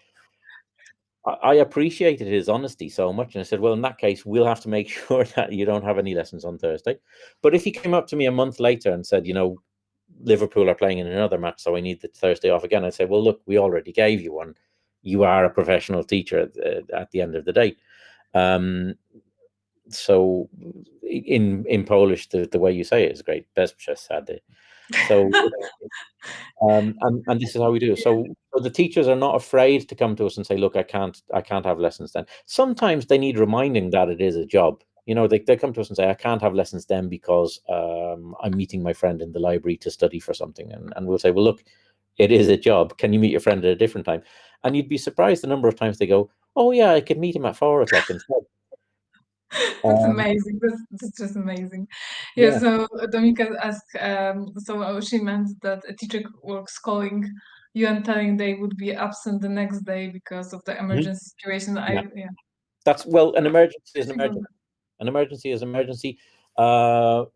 I appreciated his honesty so much, and I said, well, in that case, we'll have to make sure that you don't have any lessons on Thursday. But if he came up to me a month later and said, you know, Liverpool are playing in another match, so I need the Thursday off again, I'd say, well, look, we already gave you one. You are a professional teacher at the end of the day. So in Polish, the way you say it is great. Bez przesady. So and this is how we do it. So the teachers are not afraid to come to us and say, look, I can't have lessons then. Sometimes they need reminding that it is a job. You know, they come to us and say, I can't have lessons then because I'm meeting my friend in the library to study for something. And we'll say, well, look, it is a job. Can you meet your friend at a different time? And you'd be surprised the number of times they go, oh yeah, I could meet him at 4 o'clock instead. That's amazing. That's just amazing. Yeah. So Dominika asked. So she meant that a teacher was calling you and telling they would be absent the next day because of the emergency situation. Yeah. That's an emergency is an emergency. An emergency is an emergency.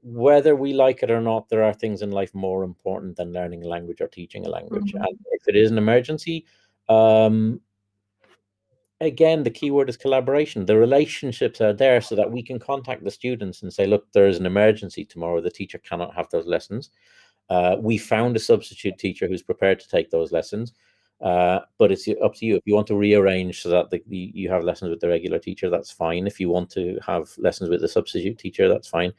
Whether we like it or not, there are things in life more important than learning a language or teaching a language. And if it is an emergency, again, the key word is collaboration. The relationships are there so that we can contact the students and say, look, there is an emergency tomorrow. The teacher cannot have those lessons. We found a substitute teacher who's prepared to take those lessons. But it's up to you. If you want to rearrange so that you have lessons with the regular teacher, that's fine. If you want to have lessons with the substitute teacher, that's fine.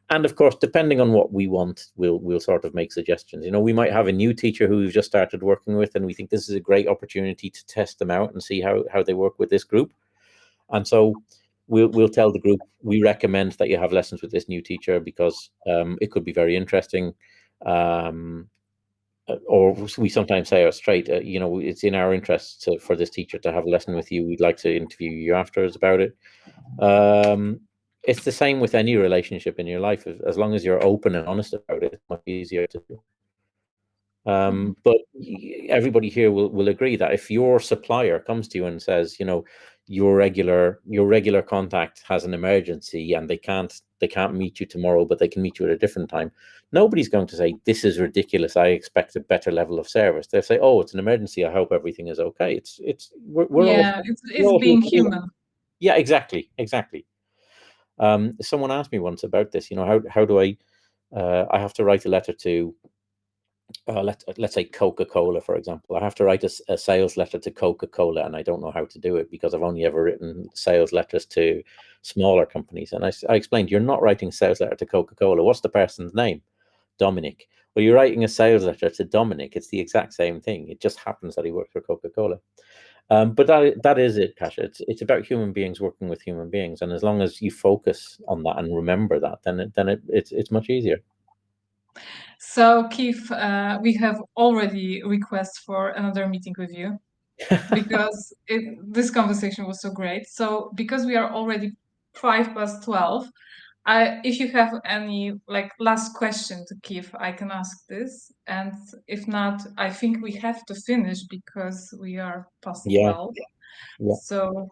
And of course, depending on what we want, we'll sort of make suggestions. You know, we might have a new teacher who we've just started working with, and we think this is a great opportunity to test them out and see how they work with this group. And so we'll tell the group, we recommend that you have lessons with this new teacher because it could be very interesting. Or we sometimes say straight, you know, it's in our interest for this teacher to have a lesson with you. We'd like to interview you afterwards about it. It's the same with any relationship in your life. As long as you're open and honest about it, it's much easier to do. But everybody here will agree that if your supplier comes to you and says, you know, your regular contact has an emergency and they can't meet you tomorrow, but they can meet you at a different time, nobody's going to say, this is ridiculous, I expect a better level of service. They'll say, oh, it's an emergency, I hope everything is okay. We're being human. Yeah, exactly. Someone asked me once about this, you know, how do I have to write a letter to let's say Coca-Cola, for example. I have to write a sales letter to Coca-Cola, and I don't know how to do it because I've only ever written sales letters to smaller companies. And I explained, you're not writing a sales letter to Coca-Cola. What's the person's name? Dominic. Well, you're writing a sales letter to Dominic. It's the exact same thing. It just happens that he works for Coca-Cola. But that is it, Kasia. It's about human beings working with human beings, and as long as you focus on that and remember that, then it's much easier. So, Keith, we have already requests for another meeting with you because this conversation was so great. So, because we are already 5:12, if you have any last question to Keith, I can ask this, and if not, I think we have to finish because we are past 12. Yeah. So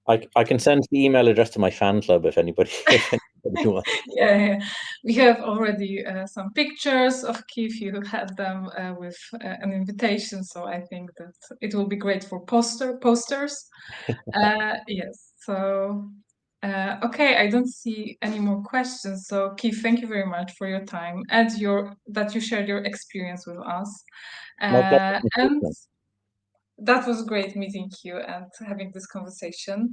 I can send the email address to my fan club if anybody wants. Yeah. We have already some pictures of Keith. You had them with an invitation, so I think that it will be great for posters. Yes. So okay, I don't see any more questions. So Keith, thank you very much for your time and that you shared your experience with us. And that was great meeting you and having this conversation.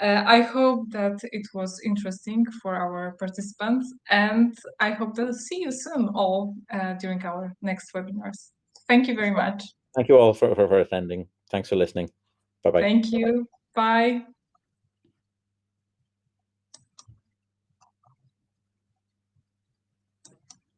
I hope that it was interesting for our participants, and I hope to see you soon all during our next webinars. Thank you very much. Thank you all for attending. Thanks for listening. Bye-bye. Thank you. Bye.